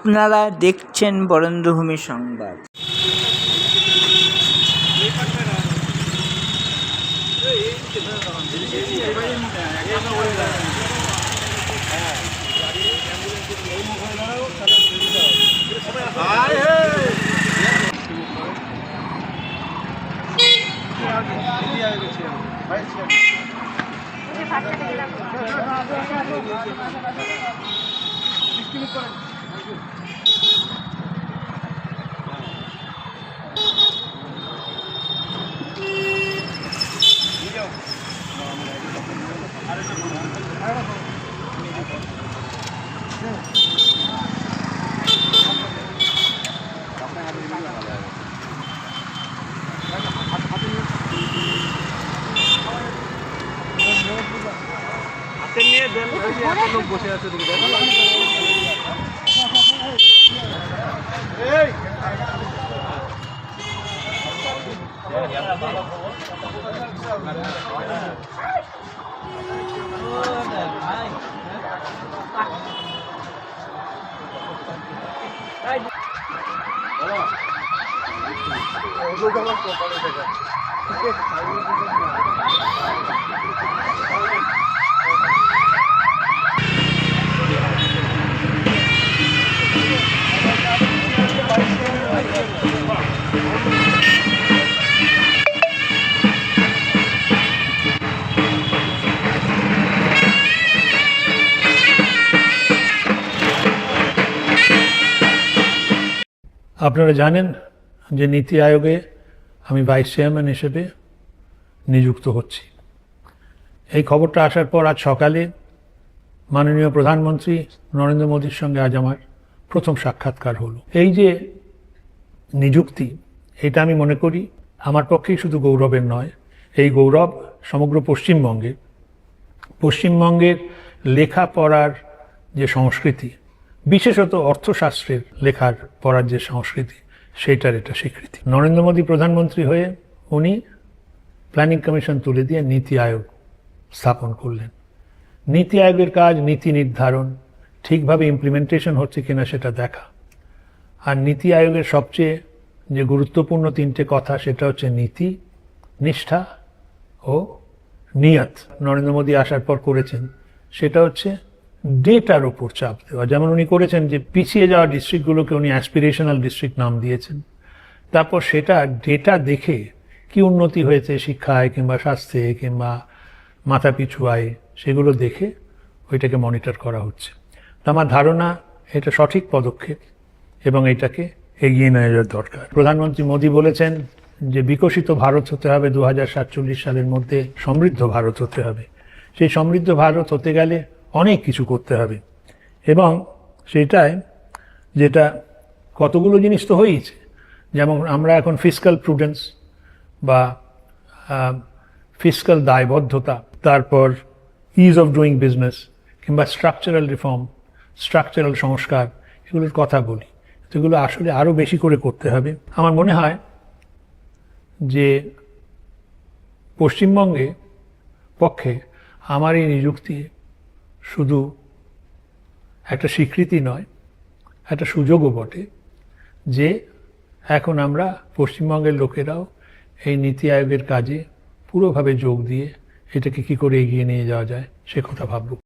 আপনারা দেখছেন বরেন্দ্রভূমি সংবাদ। বসে আছে আপনারা জানেন যে নীতি আয়োগে আমি ভাইস চেয়ারম্যান হিসেবে নিযুক্ত হচ্ছি। এই খবরটা আসার পর আজ সকালে মাননীয় প্রধানমন্ত্রী নরেন্দ্র মোদীর সঙ্গে আজ আমার প্রথম সাক্ষাৎকার হলো। এই যে নিযুক্তি, এটা আমি মনে করি আমার পক্ষেই শুধু গৌরবের নয়, এই গৌরব সমগ্র পশ্চিমবঙ্গের লেখাপড়ার যে সংস্কৃতি, বিশেষত অর্থশাস্ত্রের লেখার পড়ার যে সংস্কৃতি, সেইটার এটা স্বীকৃতি। নরেন্দ্র মোদী প্রধানমন্ত্রী হয়ে উনি প্ল্যানিং কমিশন তুলে দিয়ে নীতি আয়োগ স্থাপন করলেন। নীতি আয়োগের কাজ নীতি নির্ধারণ, ঠিকভাবে ইমপ্লিমেন্টেশন হচ্ছে কিনা সেটা দেখা। আর নীতি আয়োগের সবচেয়ে যে গুরুত্বপূর্ণ তিনটে কথা, সেটা হচ্ছে নীতি, নিষ্ঠা ও নিয়ত। নরেন্দ্র মোদী আসার পর করেছেন সেটা হচ্ছে ডেটার উপর চাপ দেওয়া। যেমন উনি করেছেন যে পিছিয়ে যাওয়া ডিস্ট্রিক্টগুলোকে উনি অ্যাসপিরেশনাল ডিস্ট্রিক্ট নাম দিয়েছেন। তারপর সেটা ডেটা দেখে কি উন্নতি হয়েছে শিক্ষায় কিংবা স্বাস্থ্যে কিংবা মাথাপিছু আয়ে, সেগুলো দেখে ওইটাকে মনিটর করা হচ্ছে। তো আমার ধারণা এটা সঠিক পদক্ষেপ এবং এটাকে এগিয়ে নিয়ে যাওয়ার দরকার। প্রধানমন্ত্রী মোদী বলেছেন যে বিকশিত ভারত হতে হবে 2047 সালের মধ্যে, সমৃদ্ধ ভারত হতে হবে। সেই সমৃদ্ধ ভারত হতে গেলে অনেক কিছু করতে হবে এবং সেটাই যেটা কতগুলো জিনিস তো হয়েছে। যেমন আমরা এখন ফিসক্যাল প্রুডেন্স বা ফিসক্যাল দায়বদ্ধতা, তারপর ইজ অফ ডুইং বিজনেস কিংবা স্ট্রাকচারাল রিফর্ম, স্ট্রাকচারাল সংস্কার, এগুলোর কথা বলি। এগুলো আসলে আরও বেশি করে করতে হবে। আমার মনে হয় যে পশ্চিমবঙ্গে পক্ষে আমার এই নিযুক্তি শুধু একটা স্বীকৃতি নয়, একটা সুযোগও বটে যে এখন আমরা পশ্চিমবঙ্গের লোকেরাও এই নীতি আয়োগের কাজে পুরোভাবে যোগ দিয়ে এটাকে কী করে এগিয়ে নিয়ে যাওয়া যায় সে কথা ভাবব।